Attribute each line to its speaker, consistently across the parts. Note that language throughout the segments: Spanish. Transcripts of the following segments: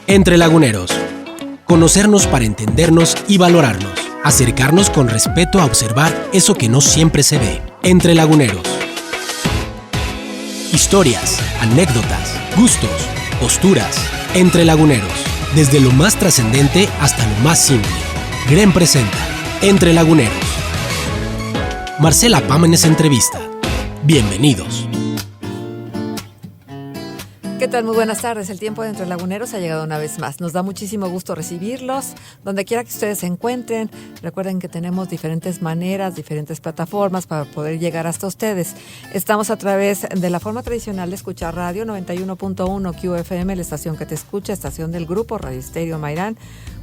Speaker 1: Entre Laguneros. Conocernos para entendernos y valorarnos. Acercarnos con respeto a observar eso que no siempre se ve. Entre Laguneros. Historias, anécdotas, gustos, posturas. Entre Laguneros. Desde lo más trascendente hasta lo más simple. GREM presenta Entre Laguneros. Marcela Pámanes entrevista. Bienvenidos.
Speaker 2: ¿Qué tal? Muy buenas tardes. El tiempo de Entre Laguneros ha llegado una vez más. Nos da muchísimo gusto recibirlos, donde quiera que ustedes se encuentren. Recuerden que tenemos diferentes maneras, diferentes plataformas para poder llegar hasta ustedes. Estamos a través de la forma tradicional de escuchar radio, 91.1 QFM, la estación que te escucha, estación del grupo Radio Estéreo Mairán,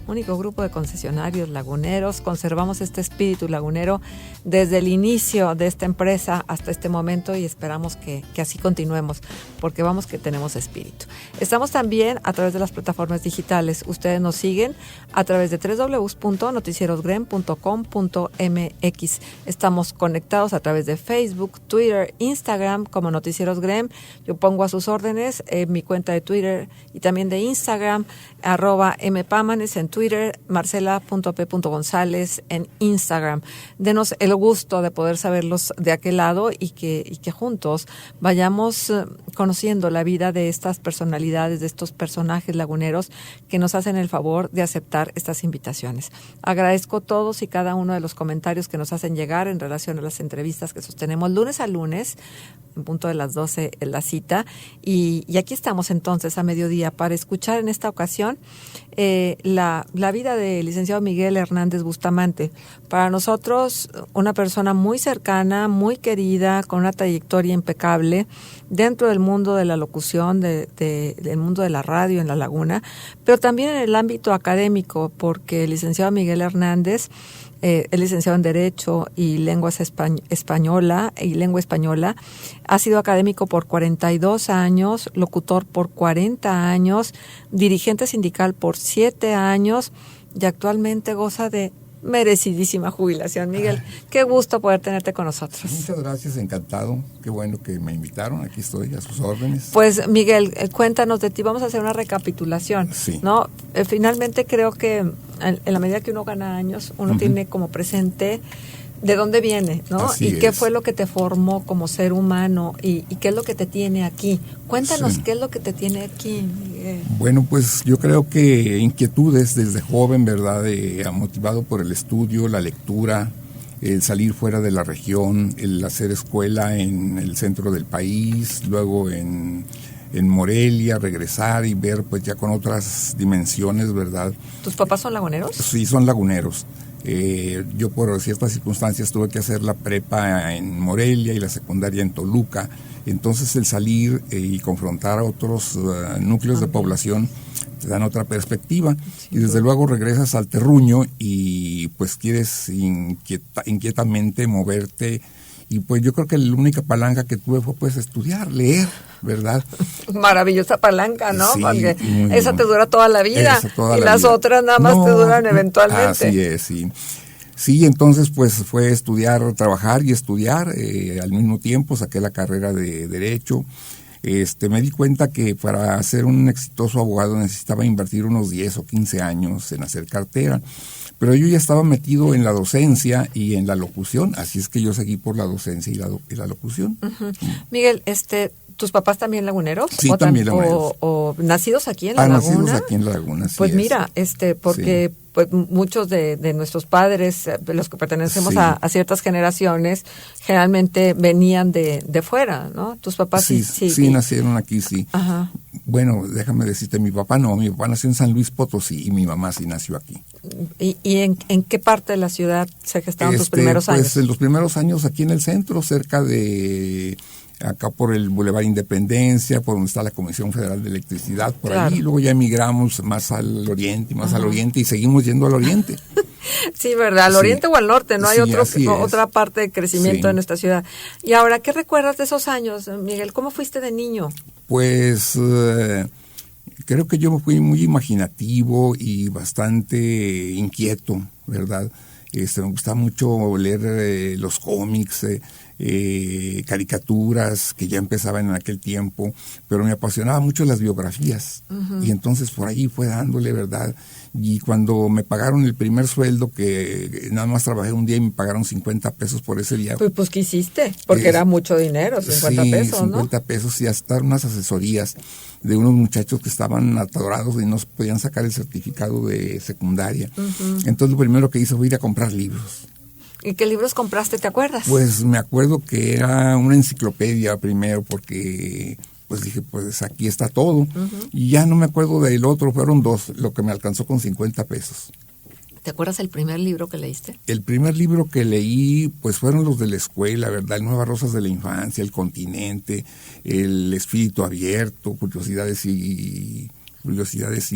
Speaker 2: único grupo de concesionarios laguneros. Conservamos este espíritu lagunero desde el inicio de esta empresa hasta este momento y esperamos que así continuemos, porque vamos que tenemos espíritu. Estamos también a través de las plataformas digitales. Ustedes nos siguen a través de www.noticierosgrem.com.mx. Estamos conectados a través de Facebook, Twitter, Instagram como Noticieros Grem. Yo pongo a sus órdenes mi cuenta de Twitter y también de Instagram, @mpámanes en Twitter, marcela.p.gonzález en Instagram. Denos el gusto de poder saberlos de aquel lado y que juntos vayamos conociendo la vida de estas personalidades, de estos personajes laguneros que nos hacen el favor de aceptar estas invitaciones. Agradezco todos y cada uno de los comentarios que nos hacen llegar en relación a las entrevistas que sostenemos lunes a lunes, en punto de las 12 en la cita, y aquí estamos entonces a mediodía para escuchar en esta ocasión la vida del licenciado Miguel Hernández Bustamante. Para nosotros, una persona muy cercana, muy querida, con una trayectoria impecable dentro del mundo de la locución, del mundo de la radio en La Laguna, pero también en el ámbito académico, porque el licenciado Miguel Hernández es licenciado en Derecho y Lengua Española, ha sido académico por 42 años, locutor por 40 años, dirigente sindical por 7 años y actualmente goza de merecidísima jubilación. Miguel, qué gusto poder tenerte con nosotros.
Speaker 3: Muchas gracias, encantado. Qué bueno que me invitaron. Aquí estoy a sus órdenes.
Speaker 2: Pues Miguel, cuéntanos de ti. Vamos a hacer una recapitulación.
Speaker 3: Sí.
Speaker 2: ¿No? Finalmente creo que en la medida que uno gana años, uno tiene como presente de dónde viene, ¿no?
Speaker 3: Así
Speaker 2: y qué
Speaker 3: es.
Speaker 2: fue lo que te formó como ser humano y qué es lo que te tiene aquí. Cuéntanos qué es lo que te tiene aquí, Miguel.
Speaker 3: Bueno, pues yo creo que inquietudes desde joven, ¿verdad? Motivado por el estudio, la lectura, el salir fuera de la región, el hacer escuela en el centro del país, luego en Morelia, regresar y ver pues ya con otras dimensiones, ¿verdad?
Speaker 2: ¿Tus papás son laguneros?
Speaker 3: Sí, son laguneros. Yo por ciertas circunstancias tuve que hacer la prepa en Morelia y la secundaria en Toluca. Entonces el salir y confrontar a otros núcleos de población te dan otra perspectiva. Y desde luego regresas al terruño y pues quieres inquietamente moverte. Y pues yo creo que la única palanca que tuve fue pues estudiar, leer, ¿verdad?
Speaker 2: Maravillosa palanca, ¿no?
Speaker 3: Sí,
Speaker 2: porque esa te dura toda la vida
Speaker 3: toda
Speaker 2: y
Speaker 3: la
Speaker 2: las
Speaker 3: vida.
Speaker 2: otras nada más te duran eventualmente.
Speaker 3: Así es, sí. Sí, entonces pues fue estudiar, trabajar y estudiar al mismo tiempo. Saqué la carrera de Derecho. Me di cuenta que para ser un exitoso abogado necesitaba invertir unos 10 o 15 años en hacer cartera. Pero yo ya estaba metido en la docencia y en la locución, así es que yo seguí por la docencia y la locución.
Speaker 2: Uh-huh. Miguel, ¿tus papás también laguneros?
Speaker 3: Sí, también laguneros.
Speaker 2: O nacidos aquí en La Laguna.
Speaker 3: Nacidos aquí en La Laguna, sí.
Speaker 2: Pues mira, porque pues muchos de nuestros padres, los que pertenecemos a ciertas generaciones, generalmente venían de fuera, ¿no? Tus papás sí
Speaker 3: nacieron aquí, sí.
Speaker 2: Ajá.
Speaker 3: Bueno, déjame decirte, mi papá nació en San Luis Potosí y mi mamá sí nació aquí.
Speaker 2: ¿Y en qué parte de la ciudad se gestaron tus primeros años?
Speaker 3: Pues en los primeros años aquí en el centro, cerca de acá por el Boulevard Independencia, por donde está la Comisión Federal de Electricidad, por
Speaker 2: claro.
Speaker 3: allí, luego ya emigramos más al oriente y seguimos yendo al oriente.
Speaker 2: Sí, ¿verdad? Al oriente o al norte, no hay otra parte de crecimiento de nuestra ciudad. Y ahora, ¿qué recuerdas de esos años, Miguel? ¿Cómo fuiste de niño?
Speaker 3: Pues creo que yo me fui muy imaginativo y bastante inquieto, ¿verdad? Me gusta mucho leer los cómics, caricaturas que ya empezaban en aquel tiempo, pero me apasionaba mucho las biografías. Y entonces por ahí fue dándole, ¿verdad? Y cuando me pagaron el primer sueldo, que nada más trabajé un día y me pagaron 50 pesos por ese día.
Speaker 2: Pues ¿qué hiciste? Porque era mucho dinero, 50 pesos, ¿no?
Speaker 3: 50 pesos y hasta unas asesorías de unos muchachos que estaban atorados y no podían sacar el certificado de secundaria. Entonces lo primero que hice fue ir a comprar libros.
Speaker 2: ¿Y qué libros compraste, te acuerdas?
Speaker 3: Pues me acuerdo que era una enciclopedia primero, porque pues dije, pues aquí está todo. Y ya no me acuerdo del otro, fueron 2, lo que me alcanzó con 50 pesos.
Speaker 2: ¿Te acuerdas el primer libro que leíste?
Speaker 3: El primer libro que leí, pues fueron los de la escuela, ¿verdad? El Nuevas Rosas de la Infancia, El Continente, El Espíritu Abierto, Curiosidades y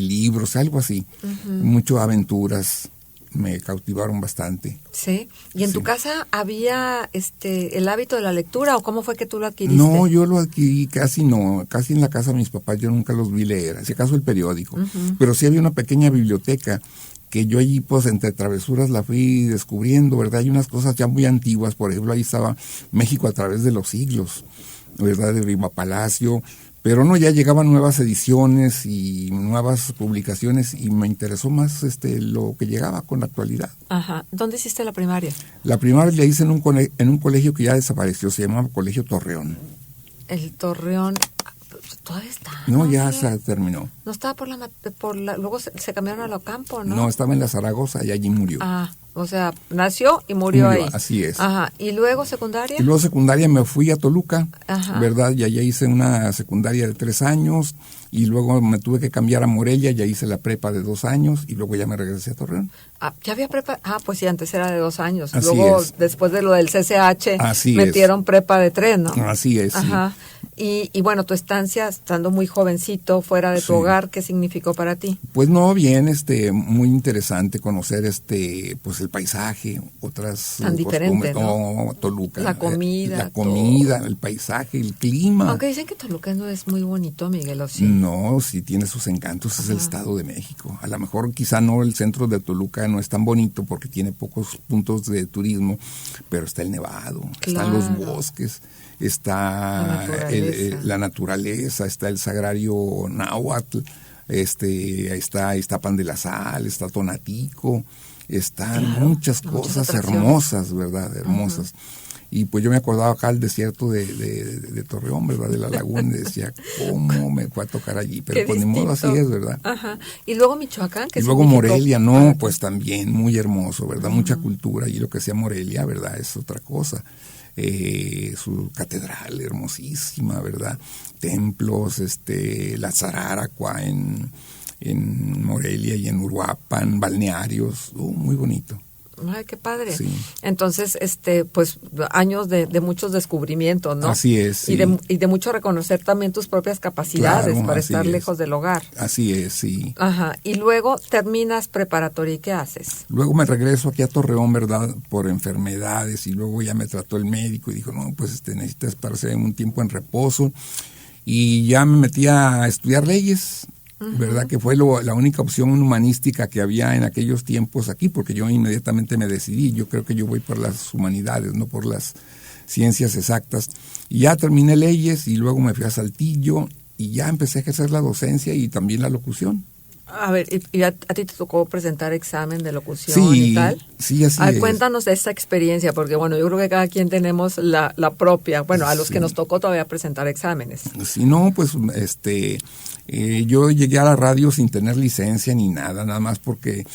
Speaker 3: libros, algo así. Mucho aventuras. Me cautivaron bastante.
Speaker 2: Sí. ¿Y en tu casa había el hábito de la lectura o cómo fue que tú lo adquiriste?
Speaker 3: No, yo lo adquirí casi en la casa de mis papás yo nunca los vi leer, si acaso el periódico. Pero sí había una pequeña biblioteca que yo allí, pues, entre travesuras la fui descubriendo, ¿verdad? Hay unas cosas ya muy antiguas, por ejemplo, ahí estaba México a través de los siglos, ¿verdad? De Rima Palacio. Pero no, ya llegaban nuevas ediciones y nuevas publicaciones y me interesó más lo que llegaba con la actualidad.
Speaker 2: Ajá. ¿Dónde hiciste la primaria?
Speaker 3: La primaria la hice en un colegio que ya desapareció, se llamaba Colegio Torreón.
Speaker 2: El Torreón, todavía está.
Speaker 3: No, ya se terminó.
Speaker 2: No estaba luego se cambiaron a Locampo, ¿no?
Speaker 3: No, estaba en la Zaragoza y allí murió.
Speaker 2: Ah, o sea, nació y murió ahí.
Speaker 3: Así es.
Speaker 2: Ajá. ¿Y luego secundaria?
Speaker 3: Y luego secundaria me fui a Toluca,
Speaker 2: Ajá.
Speaker 3: ¿verdad? Y allá hice una secundaria de 3 años y luego me tuve que cambiar a Morelia, ya hice la prepa de 2 años y luego ya me regresé a Torreón.
Speaker 2: Ah, ¿ya había prepa? Ah, pues sí, antes era de 2 años.
Speaker 3: Así
Speaker 2: luego,
Speaker 3: es.
Speaker 2: después de lo del CCH,
Speaker 3: Así
Speaker 2: metieron prepa de 3, ¿no?
Speaker 3: Así es,
Speaker 2: Ajá. Sí. Y bueno, tu estancia, estando muy jovencito, fuera de tu hogar, ¿qué significó para ti?
Speaker 3: Pues no, bien, muy interesante conocer pues el paisaje, otras
Speaker 2: tan diferente, ¿no?
Speaker 3: Toluca.
Speaker 2: La comida.
Speaker 3: Todo. El paisaje, el clima.
Speaker 2: Aunque dicen que Toluca no es muy bonito, Miguel, ¿o sí?
Speaker 3: No, sí tiene sus encantos, es el Estado de México. A lo mejor quizá no el centro de Toluca no es tan bonito porque tiene pocos puntos de turismo, pero está el nevado, están los bosques, está la naturaleza, está el sagrario náhuatl, está Pan de la Sal, está Tonatico, están muchas cosas hermosas, ¿verdad? Hermosas. Y pues yo me acordaba acá el desierto de Torreón, ¿verdad? De la laguna, y decía, ¿cómo me fue a tocar allí? Pero pues ni modo, así es, ¿verdad?
Speaker 2: Ajá. Y luego Michoacán, ¿qué
Speaker 3: y luego
Speaker 2: significó?
Speaker 3: Morelia, no, pues también muy hermoso, ¿verdad? Mucha cultura, y lo que hacía Morelia, ¿verdad? Es otra cosa. Su catedral hermosísima, ¿verdad? Templos, la Zaráracoa en Morelia y en Uruapan, balnearios, muy bonito.
Speaker 2: Ay, qué padre.
Speaker 3: Sí.
Speaker 2: Entonces, pues años de muchos descubrimientos, ¿no?
Speaker 3: Así es. Sí.
Speaker 2: Y de mucho reconocer también tus propias capacidades, claro, para estar lejos del hogar.
Speaker 3: Así es, sí.
Speaker 2: Ajá. Y luego terminas preparatoria, ¿y qué haces?
Speaker 3: Luego me regreso aquí a Torreón, ¿verdad? Por enfermedades, y luego ya me trató el médico y dijo, no, pues necesitas estarse un tiempo en reposo. Y ya me metí a estudiar leyes. ¿Verdad? Que fue la única opción humanística que había en aquellos tiempos aquí, porque yo inmediatamente me decidí, yo creo que yo voy por las humanidades, no por las ciencias exactas. Y ya terminé leyes y luego me fui a Saltillo y ya empecé a ejercer la docencia y también la locución.
Speaker 2: A ver, ¿y a ti te tocó presentar examen de locución y tal?
Speaker 3: Sí, así es.
Speaker 2: Cuéntanos de esa experiencia, porque bueno, yo creo que cada quien tenemos la propia, bueno, a los que nos tocó todavía presentar exámenes.
Speaker 3: Sí, no, pues yo llegué a la radio sin tener licencia ni nada más porque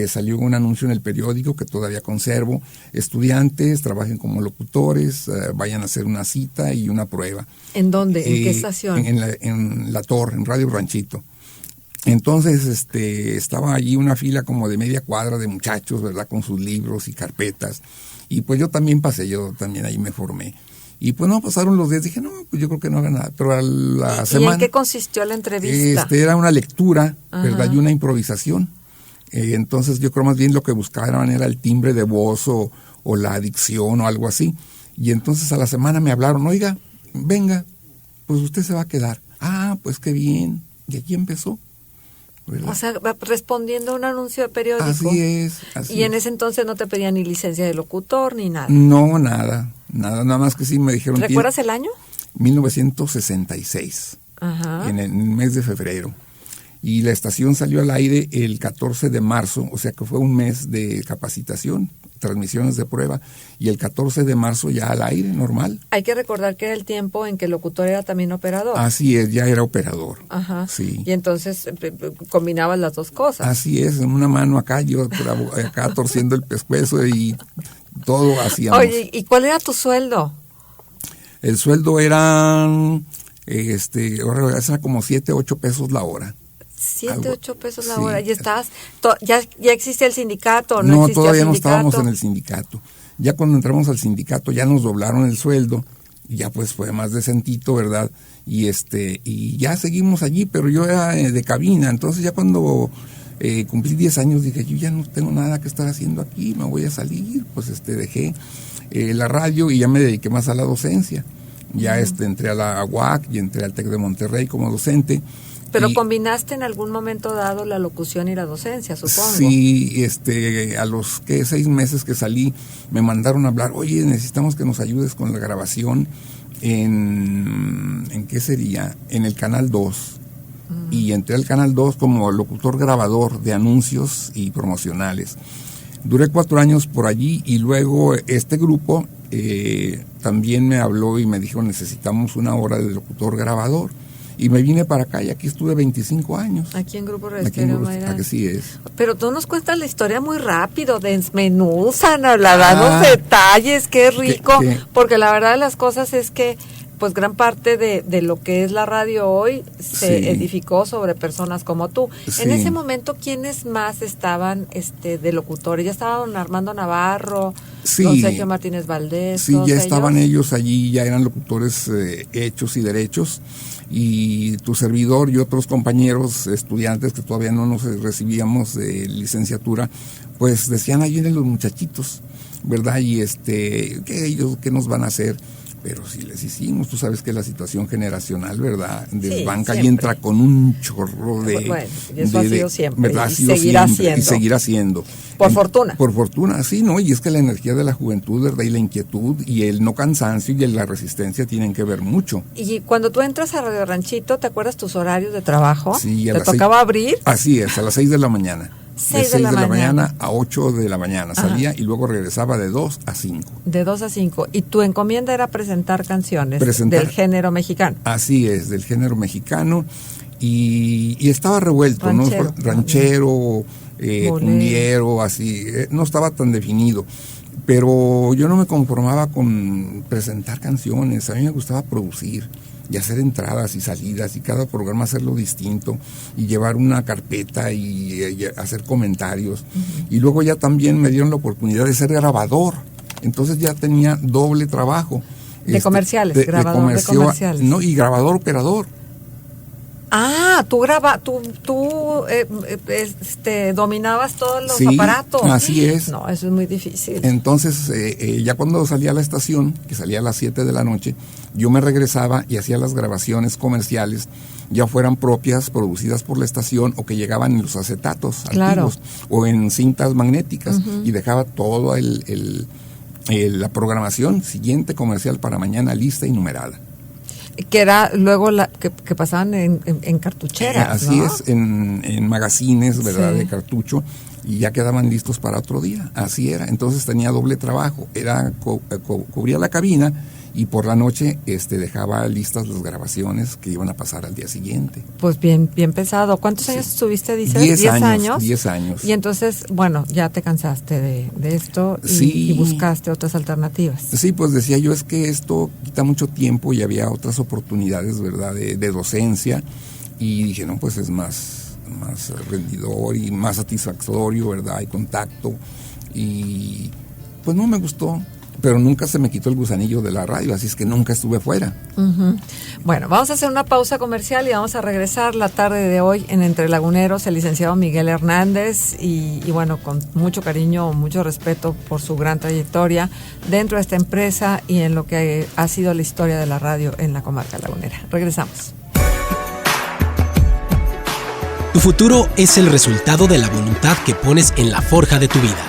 Speaker 3: salió un anuncio en el periódico que todavía conservo. Estudiantes, trabajen como locutores, vayan a hacer una cita y una prueba.
Speaker 2: ¿En dónde? ¿En qué estación?
Speaker 3: En La Torre, en Radio Ranchito. Entonces, estaba allí una fila como de media cuadra de muchachos, ¿verdad? Con sus libros y carpetas. Y pues yo también ahí me formé. Y pues no, pasaron los días, dije, no, pues yo creo que no haga nada. Pero a la semana...
Speaker 2: ¿Y en qué consistió la entrevista?
Speaker 3: Era una lectura, ¿verdad? Y una improvisación. Entonces yo creo más bien lo que buscaban era el timbre de voz o la adicción o algo así. Y entonces a la semana me hablaron, oiga, venga, pues usted se va a quedar. Ah, pues qué bien. Y aquí empezó. ¿verdad?
Speaker 2: O sea, respondiendo a un anuncio de periódico.
Speaker 3: Así es.
Speaker 2: Y en ese entonces no te pedían ni licencia de locutor ni nada.
Speaker 3: No, nada. Nada más que sí me dijeron...
Speaker 2: ¿Recuerdas el año?
Speaker 3: 1966,
Speaker 2: Ajá.
Speaker 3: en el mes de febrero. Y la estación salió al aire el 14 de marzo, o sea que fue un mes de capacitación, transmisiones de prueba, y el 14 de marzo ya al aire, normal.
Speaker 2: Hay que recordar que era el tiempo en que el locutor era también operador.
Speaker 3: Así es, ya era operador.
Speaker 2: Ajá.
Speaker 3: Sí.
Speaker 2: Y entonces combinabas las dos cosas.
Speaker 3: Así es, en una mano acá, yo acá torciendo el pescuezo y todo hacíamos.
Speaker 2: Oye, ¿y cuál era tu sueldo?
Speaker 3: El sueldo era como 7, 8 pesos la hora.
Speaker 2: 7, 8 pesos la
Speaker 3: sí.
Speaker 2: hora. ¿Y estabas, ya existía el sindicato?
Speaker 3: No, todavía no estábamos en el sindicato. Ya cuando entramos al sindicato ya nos doblaron el sueldo y ya pues fue más decentito, ¿verdad? Y ya seguimos allí, pero yo era de cabina, entonces ya cuando cumplí 10 años dije, yo ya no tengo nada que estar haciendo aquí, me voy a salir, pues dejé la radio y ya me dediqué más a la docencia. Ya entré a la UAC y entré al TEC de Monterrey como docente.
Speaker 2: Pero combinaste en algún momento dado la locución y la docencia, supongo.
Speaker 3: Sí, a los 6 meses que salí me mandaron a hablar, oye, necesitamos que nos ayudes con la grabación ¿en qué sería? En el Canal 2. Y entré al Canal 2 como locutor grabador de anuncios y promocionales. Duré 4 años por allí y luego este grupo también me habló y me dijo, necesitamos una hora de locutor grabador. Y me vine para acá y aquí estuve 25 años.
Speaker 2: Aquí en Grupo Estéreo Mayra.
Speaker 3: Aquí sí es.
Speaker 2: Pero tú nos cuentas la historia muy rápido, desmenuzan, danos detalles, qué rico. Porque la verdad de las cosas es que pues gran parte de lo que es la radio hoy se edificó sobre personas como tú.
Speaker 3: Sí.
Speaker 2: En ese momento, ¿quiénes más estaban de locutores? ¿Ya estaban Armando Navarro, don Sergio Martínez Valdés?
Speaker 3: Sí, ya estaban ellos allí, ya eran locutores hechos y derechos. Y tu servidor y otros compañeros estudiantes que todavía no nos recibíamos de licenciatura, pues decían, ahí vienen los muchachitos, ¿verdad? Y ¿qué nos van a hacer? Pero si les hicimos, tú sabes que la situación generacional, ¿verdad? Desbanca y entra con un chorro de...
Speaker 2: Bueno, y eso ha sido siempre,
Speaker 3: ¿verdad?
Speaker 2: y seguirá siendo.
Speaker 3: Y seguirá siendo.
Speaker 2: Por fortuna.
Speaker 3: Por fortuna, sí, ¿no? Y es que la energía de la juventud, ¿verdad? Y la inquietud y el no cansancio y la resistencia tienen que ver mucho.
Speaker 2: Y cuando tú entras a Radio Ranchito, ¿te acuerdas tus horarios de trabajo?
Speaker 3: Sí.
Speaker 2: ¿Te tocaba abrir?
Speaker 3: Así es, a las 6 de la mañana.
Speaker 2: 6
Speaker 3: de la mañana a 8 de la mañana salía y luego regresaba de 2 a 5.
Speaker 2: De 2 a 5. Y tu encomienda era presentar canciones del género mexicano.
Speaker 3: Así es, del género mexicano. Y estaba revuelto,
Speaker 2: ranchero,
Speaker 3: ¿no? Ranchero, cumbiero, así. No estaba tan definido. Pero yo no me conformaba con presentar canciones. A mí me gustaba producir y hacer entradas y salidas y cada programa hacerlo distinto y llevar una carpeta y hacer comentarios. Y luego ya también me dieron la oportunidad de ser grabador. Entonces ya tenía doble trabajo.
Speaker 2: De comerciales, grabador de comerciales.
Speaker 3: No, y grabador operador.
Speaker 2: Ah, tú dominabas todos los aparatos.
Speaker 3: Así es.
Speaker 2: No, eso es muy difícil.
Speaker 3: Entonces, ya cuando salía a la estación, que salía a las 7 de la noche, yo me regresaba y hacía las grabaciones comerciales, ya fueran propias, producidas por la estación, o que llegaban en los acetatos antiguos, o en cintas magnéticas, y dejaba todo la programación siguiente comercial para mañana lista y numerada.
Speaker 2: Que era luego que pasaban en cartucheras,
Speaker 3: así
Speaker 2: ¿no?
Speaker 3: es, en magazines, ¿verdad?
Speaker 2: Sí.
Speaker 3: De cartucho, y ya quedaban listos para otro día. Así era. Entonces tenía doble trabajo. Cubría la cabina y por la noche dejaba listas las grabaciones que iban a pasar al día siguiente.
Speaker 2: Pues bien pesado. ¿Cuántos años estuviste, dices?
Speaker 3: 10 años. 10 años.
Speaker 2: Y entonces, bueno, ya te cansaste de esto y buscaste otras alternativas. Sí,
Speaker 3: pues decía yo, es que esto quita mucho tiempo y había otras oportunidades, ¿verdad? De docencia, y dije, no, pues es más rendidor y más satisfactorio, ¿verdad? Hay contacto, y pues no me gustó. Pero nunca se me quitó el gusanillo de la radio, así es que nunca estuve fuera.
Speaker 2: Bueno, vamos a hacer una pausa comercial y vamos a regresar la tarde de hoy en Entre Laguneros, el licenciado Miguel Hernández, y bueno, con mucho cariño, mucho respeto por su gran trayectoria dentro de esta empresa y en lo que ha sido la historia de la radio en la comarca lagunera. Regresamos.
Speaker 1: Tu futuro es el resultado de la voluntad que pones en la forja de tu vida.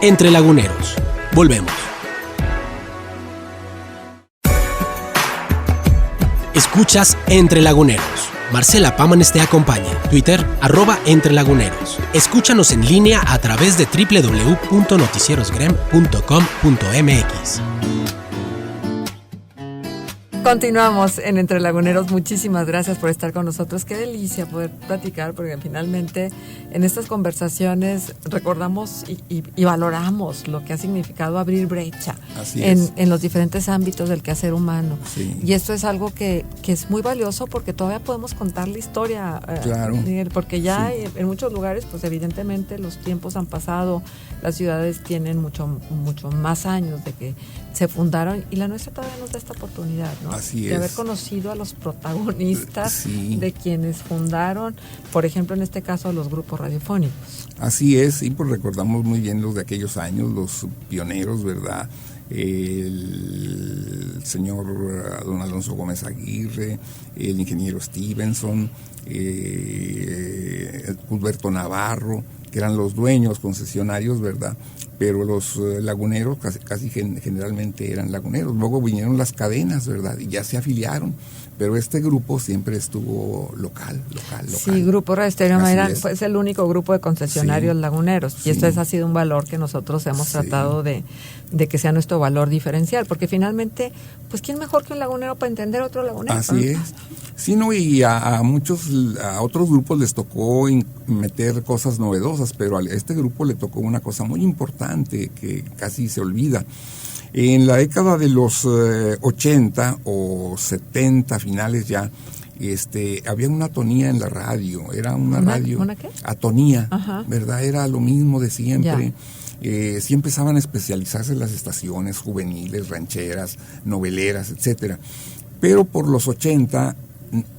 Speaker 1: Entre Laguneros. Volvemos. Escuchas Entre Laguneros. Marcela Pámanes te acompaña. Twitter, @entrelaguneros. Escúchanos en línea a través de www.noticierosgrem.com.mx.
Speaker 2: Continuamos en Entre Laguneros. Muchísimas gracias por estar con nosotros. Qué delicia poder platicar, porque finalmente en estas conversaciones recordamos y valoramos lo que ha significado abrir brecha en los diferentes ámbitos del quehacer humano.
Speaker 3: Sí.
Speaker 2: Y esto es algo que es muy valioso, porque todavía podemos contar la historia,
Speaker 3: claro.
Speaker 2: Miguel, porque ya
Speaker 3: Sí.
Speaker 2: en muchos lugares, pues evidentemente los tiempos han pasado, las ciudades tienen mucho más años de que se fundaron, y la nuestra todavía nos da esta oportunidad, ¿no?
Speaker 3: Así
Speaker 2: de
Speaker 3: es.
Speaker 2: haber conocido a los protagonistas
Speaker 3: Sí.
Speaker 2: de quienes fundaron, por ejemplo, en este caso, los grupos radiofónicos.
Speaker 3: Así es, sí, pues recordamos muy bien los de aquellos años, los pioneros, ¿verdad? El señor don Alonso Gómez Aguirre, el ingeniero Stevenson, Gilberto Navarro, que eran los dueños concesionarios, ¿verdad? Pero los laguneros casi generalmente eran laguneros. Luego vinieron las cadenas, ¿verdad? Y ya se afiliaron. Pero este grupo siempre estuvo local.
Speaker 2: Sí, Grupo Radio Estéreo Mairán
Speaker 3: es
Speaker 2: el único grupo de concesionarios laguneros.
Speaker 3: Sí.
Speaker 2: Y esto ha sido un valor que nosotros hemos tratado de que sea nuestro valor diferencial. Porque finalmente, pues ¿quién mejor que un lagunero para entender a otro lagunero?
Speaker 3: Así es. Sí, no, y a otros grupos les tocó meter cosas novedosas, pero a este grupo le tocó una cosa muy importante que casi se olvida. En la década de los 80 o 70, finales ya, había una atonía en la radio. Era una radio.
Speaker 2: ¿Una qué?
Speaker 3: Atonía,
Speaker 2: Ajá.
Speaker 3: ¿verdad? Era lo mismo de siempre.
Speaker 2: Ya.
Speaker 3: Sí empezaban a especializarse las estaciones juveniles, rancheras, noveleras, etcétera. Pero por los 80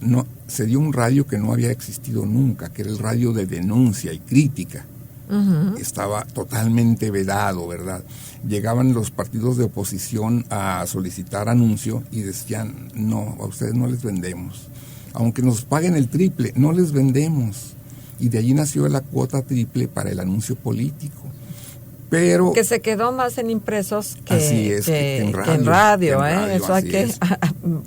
Speaker 3: no, se dio un radio que no había existido nunca, que era el radio de denuncia y crítica.
Speaker 2: Uh-huh.
Speaker 3: Estaba totalmente vedado, ¿verdad? Llegaban los partidos de oposición a solicitar anuncio y decían, no, a ustedes no les vendemos. Aunque nos paguen el triple, no les vendemos. Y de allí nació la cuota triple para el anuncio político. Pero
Speaker 2: que se quedó más en impresos que en radio, eso hay que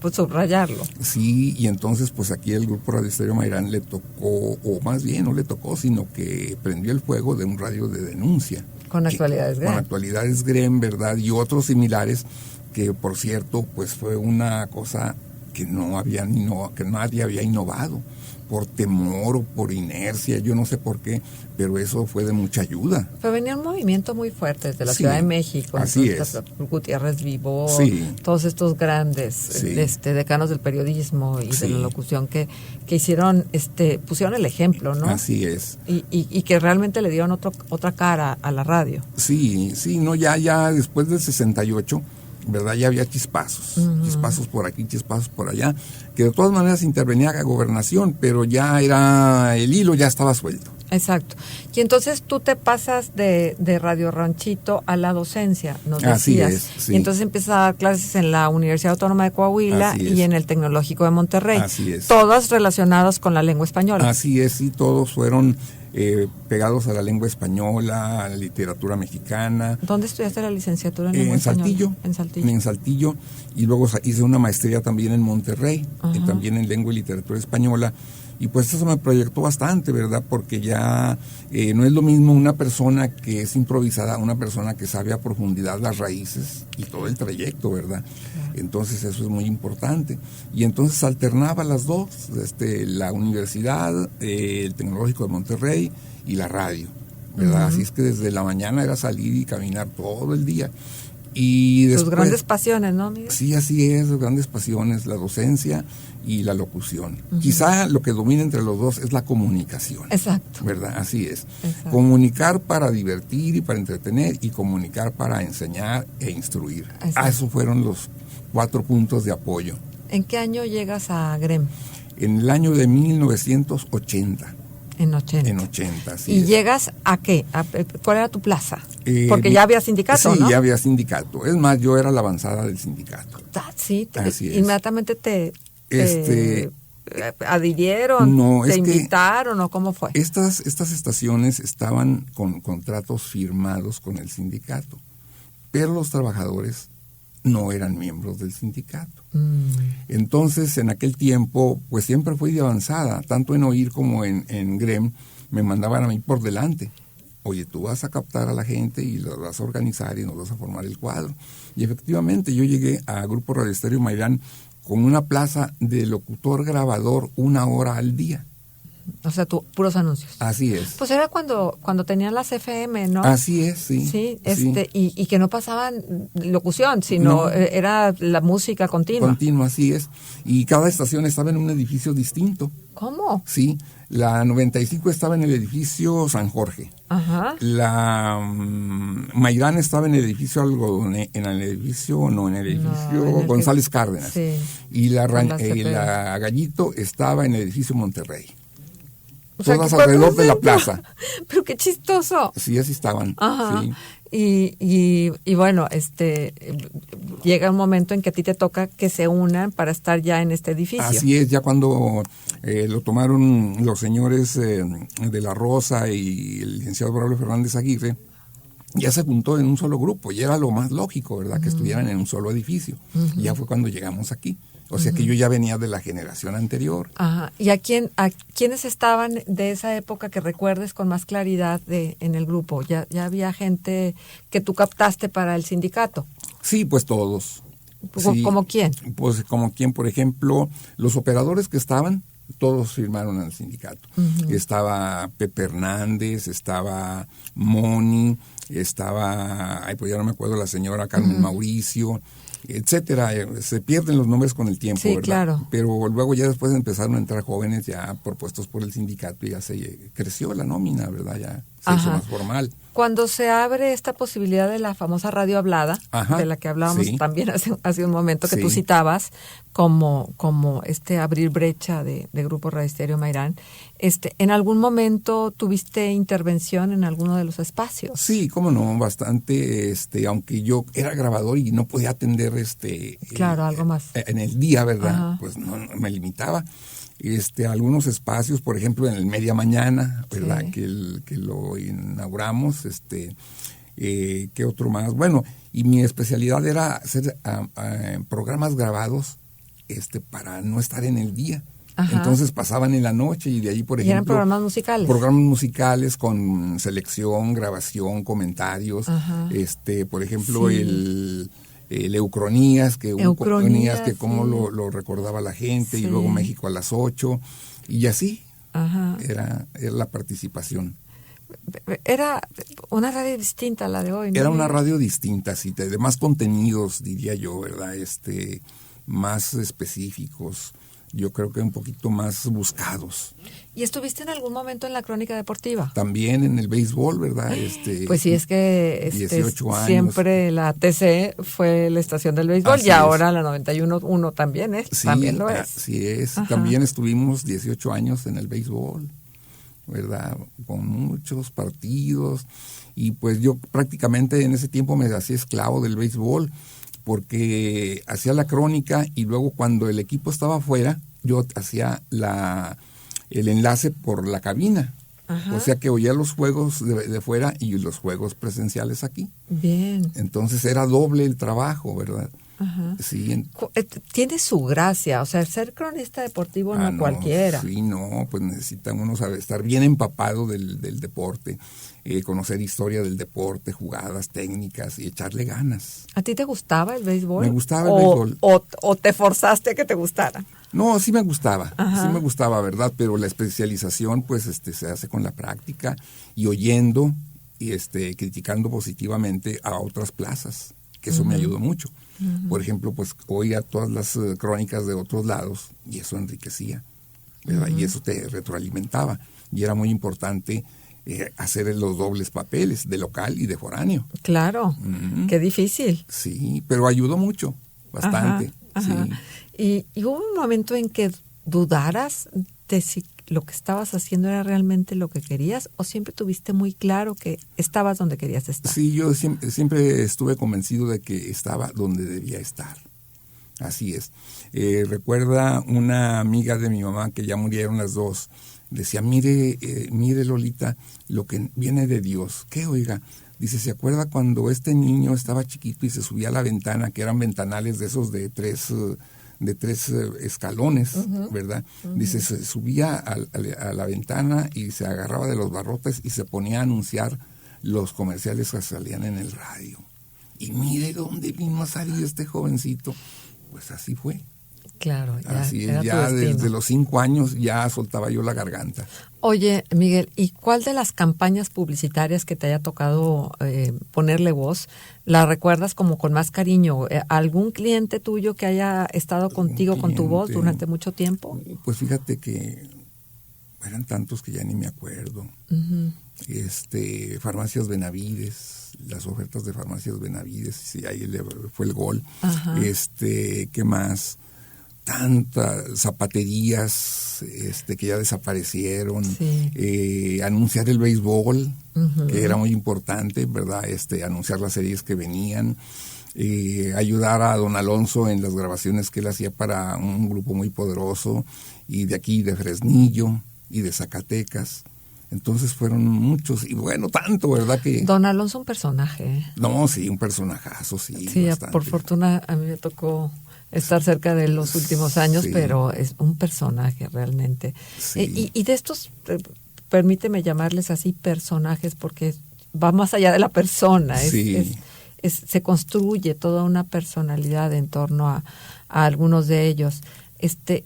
Speaker 2: pues, subrayarlo.
Speaker 3: Sí, y entonces pues aquí el Grupo Radio Estéreo Mairán le tocó, o más bien no le tocó, sino que prendió el fuego de un radio de denuncia.
Speaker 2: Con Actualidades Grem.
Speaker 3: Con Actualidades Grem, ¿verdad? Y otros similares, que por cierto pues fue una cosa que que nadie había innovado. Por temor o por inercia, yo no sé por qué, pero eso fue de mucha ayuda.
Speaker 2: Pero venía un movimiento muy fuerte desde la Ciudad de México.
Speaker 3: Así es.
Speaker 2: Gutiérrez Vivó, todos estos grandes decanos del periodismo y de la locución que hicieron, pusieron el ejemplo, ¿no?
Speaker 3: Así es.
Speaker 2: Y que realmente le dieron otra cara a la radio.
Speaker 3: Sí, no, ya después del 68, ¿verdad? Ya había chispazos, chispazos por aquí, chispazos por allá, que de todas maneras intervenía a Gobernación, pero ya el hilo ya estaba suelto.
Speaker 2: Exacto. Y entonces tú te pasas de Radio Ranchito a la docencia, nos decías.
Speaker 3: Así es, sí.
Speaker 2: Y entonces empiezas a dar clases en la Universidad Autónoma de Coahuila y en el Tecnológico de Monterrey.
Speaker 3: Así es.
Speaker 2: Todas relacionadas con la lengua española.
Speaker 3: Así es, sí, todos fueron pegados a la lengua española, a la literatura mexicana.
Speaker 2: ¿Dónde estudiaste la licenciatura en lengua española? En Saltillo.
Speaker 3: Y luego hice una maestría también en Monterrey, también en lengua y literatura española. Y pues eso me proyectó bastante, ¿verdad? Porque ya no es lo mismo una persona que es improvisada, una persona que sabe a profundidad las raíces y todo el trayecto, ¿verdad? Entonces eso es muy importante. Y entonces alternaba las dos, la universidad, el Tecnológico de Monterrey y la radio, ¿verdad? Así es que desde la mañana era salir y caminar todo el día. Y después,
Speaker 2: tus grandes pasiones, ¿no, Miguel?
Speaker 3: Sí, así es, grandes pasiones, la docencia y la locución. Quizá lo que domina entre los dos es la comunicación.
Speaker 2: Exacto.
Speaker 3: ¿Verdad? Así es.
Speaker 2: Exacto.
Speaker 3: Comunicar para divertir y para entretener, y comunicar para enseñar e instruir. Esos fueron los 4 puntos de apoyo.
Speaker 2: ¿En qué año llegas a Grem?
Speaker 3: En el año de 1980.
Speaker 2: En 80.
Speaker 3: En 80, sí.
Speaker 2: ¿Y llegas a qué? ¿Cuál era tu plaza? Porque ya había sindicato, ¿no?
Speaker 3: Sí, ya había sindicato. Es más, yo era la avanzada del sindicato.
Speaker 2: Sí,
Speaker 3: Así es.
Speaker 2: Inmediatamente te adhirieron,
Speaker 3: no,
Speaker 2: te invitaron, ¿o cómo fue?
Speaker 3: Estas estaciones estaban con contratos firmados con el sindicato, pero los trabajadores no eran miembros del sindicato. Entonces, en aquel tiempo, pues siempre fui de avanzada, tanto en OIR como en GREM, me mandaban a mí por delante. Oye, tú vas a captar a la gente y los vas a organizar y nos vas a formar el cuadro. Y efectivamente, yo llegué a Grupo Radio Estéreo Mayrán con una plaza de locutor grabador 1 hora al día.
Speaker 2: O sea, puros anuncios.
Speaker 3: Así es.
Speaker 2: Pues era cuando tenían las FM, ¿no?
Speaker 3: Así es, sí.
Speaker 2: Sí,
Speaker 3: sí.
Speaker 2: Y que no pasaban locución, sino era la música continua.
Speaker 3: Continua, así es. Y cada estación estaba en un edificio distinto.
Speaker 2: ¿Cómo?
Speaker 3: Sí, la 95 estaba en el edificio San Jorge.
Speaker 2: Ajá.
Speaker 3: La Mayrán estaba en el edificio en el edificio González Cárdenas.
Speaker 2: Sí.
Speaker 3: Y la Gallito estaba en el edificio Monterrey.
Speaker 2: O sea,
Speaker 3: todas alrededor de la
Speaker 2: centro.
Speaker 3: plaza.
Speaker 2: Pero qué chistoso.
Speaker 3: Sí, así estaban.
Speaker 2: Ajá.
Speaker 3: Sí.
Speaker 2: Y bueno, llega un momento en que a ti te toca que se unan para estar ya en este edificio.
Speaker 3: Así es, ya cuando lo tomaron los señores de la Rosa y el licenciado Braulio Fernández Aguirre, ya se juntó en un solo grupo, y era lo más lógico, ¿verdad? Que estuvieran en un solo edificio. Y ya fue cuando llegamos aquí. O sea que yo ya venía de la generación anterior.
Speaker 2: Ajá. ¿Y a quiénes estaban de esa época que recuerdes con más claridad en el grupo? ¿Ya había gente que tú captaste para el sindicato?
Speaker 3: Sí, pues todos. Sí,
Speaker 2: ¿Como quién?
Speaker 3: Pues como quién, por ejemplo, los operadores que estaban, todos firmaron al sindicato. Estaba Pepe Hernández, estaba Moni, estaba, pues ya no me acuerdo, la señora Carmen Mauricio, etcétera. Se pierden los nombres con el tiempo,
Speaker 2: sí,
Speaker 3: ¿verdad?
Speaker 2: Claro.
Speaker 3: Pero luego ya después empezaron a entrar jóvenes ya propuestos por el sindicato y ya se creció la nómina, ¿verdad? Ya se hizo más formal.
Speaker 2: Cuando se abre esta posibilidad de la famosa radio hablada, de la que hablábamos también hace un momento, que tú citabas como abrir brecha de Grupo Radio Estéreo Mayrán, ¿en algún momento tuviste intervención en alguno de los espacios?
Speaker 3: Sí, cómo no, bastante, aunque yo era grabador y no podía atender
Speaker 2: claro, algo más.
Speaker 3: En el día, ¿verdad?
Speaker 2: Ajá.
Speaker 3: Pues no me limitaba. Algunos espacios, por ejemplo, en el Media Mañana, ¿verdad? Sí. Que lo inauguramos, ¿qué otro más? Bueno, y mi especialidad era hacer programas grabados, para no estar en el día. Ajá. Entonces pasaban en la noche y de ahí, por ejemplo...
Speaker 2: ¿Y eran programas musicales?
Speaker 3: Programas musicales con selección, grabación, comentarios. Ajá. Por ejemplo, el Eucronías, que cómo lo recordaba la gente, y luego México a las 8, y así. Ajá. Era la participación.
Speaker 2: Era una radio distinta a la de hoy, ¿no?
Speaker 3: Era una radio distinta, sí, de más contenidos, diría yo, ¿verdad? Más específicos, yo creo que un poquito más buscados.
Speaker 2: ¿Y estuviste en algún momento en la crónica deportiva?
Speaker 3: También en el béisbol, ¿verdad?
Speaker 2: Pues sí, es que
Speaker 3: 18 años.
Speaker 2: Siempre la TC fue la estación del béisbol. Así y ahora la 91.1 también es.
Speaker 3: Sí,
Speaker 2: también lo es.
Speaker 3: Así es.
Speaker 2: Ajá.
Speaker 3: También estuvimos 18 años en el béisbol, ¿verdad? Con muchos partidos. Y pues yo prácticamente en ese tiempo me hacía esclavo del béisbol, porque hacía la crónica y luego cuando el equipo estaba afuera, yo hacía el enlace por la cabina. Ajá. O sea que oía los juegos de fuera y los juegos presenciales aquí.
Speaker 2: Bien.
Speaker 3: Entonces era doble el trabajo, ¿verdad?
Speaker 2: Ajá.
Speaker 3: Sí.
Speaker 2: Tiene su gracia, o sea, ser cronista deportivo no cualquiera.
Speaker 3: Sí, no, pues necesita uno estar bien empapado del deporte, conocer historia del deporte, jugadas, técnicas y echarle ganas.
Speaker 2: ¿A ti te gustaba el béisbol?
Speaker 3: Me gustaba el béisbol.
Speaker 2: ¿O te forzaste a que te gustara?
Speaker 3: No, sí me gustaba,
Speaker 2: Ajá.
Speaker 3: sí me gustaba, ¿verdad? Pero la especialización pues se hace con la práctica y oyendo y criticando positivamente a otras plazas, que eso me ayudó mucho. Por ejemplo, pues oía todas las crónicas de otros lados y eso enriquecía, ¿verdad? Y eso te retroalimentaba. Y era muy importante hacer los dobles papeles, de local y de foráneo.
Speaker 2: Claro, qué difícil.
Speaker 3: Sí, pero ayudó mucho, bastante.
Speaker 2: Ajá. Sí. ¿Y hubo un momento en que dudaras de si lo que estabas haciendo era realmente lo que querías, o siempre tuviste muy claro que estabas donde querías estar?
Speaker 3: Sí, yo siempre estuve convencido de que estaba donde debía estar. Así es. Recuerda una amiga de mi mamá, que ya murieron las dos, decía, mire Lolita, lo que viene de Dios. ¿Qué, oiga? Dice, ¿se acuerda cuando este niño estaba chiquito y se subía a la ventana, que eran ventanales de esos de tres escalones, ¿verdad? Dice, se subía a la ventana y se agarraba de los barrotes y se ponía a anunciar los comerciales que salían en el radio. Y mire dónde vino a salir este jovencito. Pues así fue.
Speaker 2: Claro,
Speaker 3: así es, ya desde los 5 años ya soltaba yo la garganta.
Speaker 2: Oye, Miguel, ¿y cuál de las campañas publicitarias que te haya tocado ponerle voz la recuerdas como con más cariño? ¿Algún cliente tuyo que haya estado contigo con tu voz durante mucho tiempo?
Speaker 3: Pues fíjate que eran tantos que ya ni me acuerdo. Farmacias Benavides, las ofertas de Farmacias Benavides, sí, ahí fue el gol. ¿Qué más? Tantas zapaterías que ya desaparecieron, anunciar el béisbol, que era muy importante, ¿verdad? Anunciar las series que venían, ayudar a don Alonso en las grabaciones que él hacía para un grupo muy poderoso, y de aquí de Fresnillo y de Zacatecas. Entonces fueron muchos, y bueno, tanto, ¿verdad? Que
Speaker 2: don Alonso, un personaje.
Speaker 3: No, sí, un personajazo, sí.
Speaker 2: Sí, bastante. Por fortuna a mí me tocó estar cerca de los últimos años, pero es un personaje realmente. Y de estos, permíteme llamarles así personajes, porque va más allá de la persona. Se construye toda una personalidad en torno a algunos de ellos.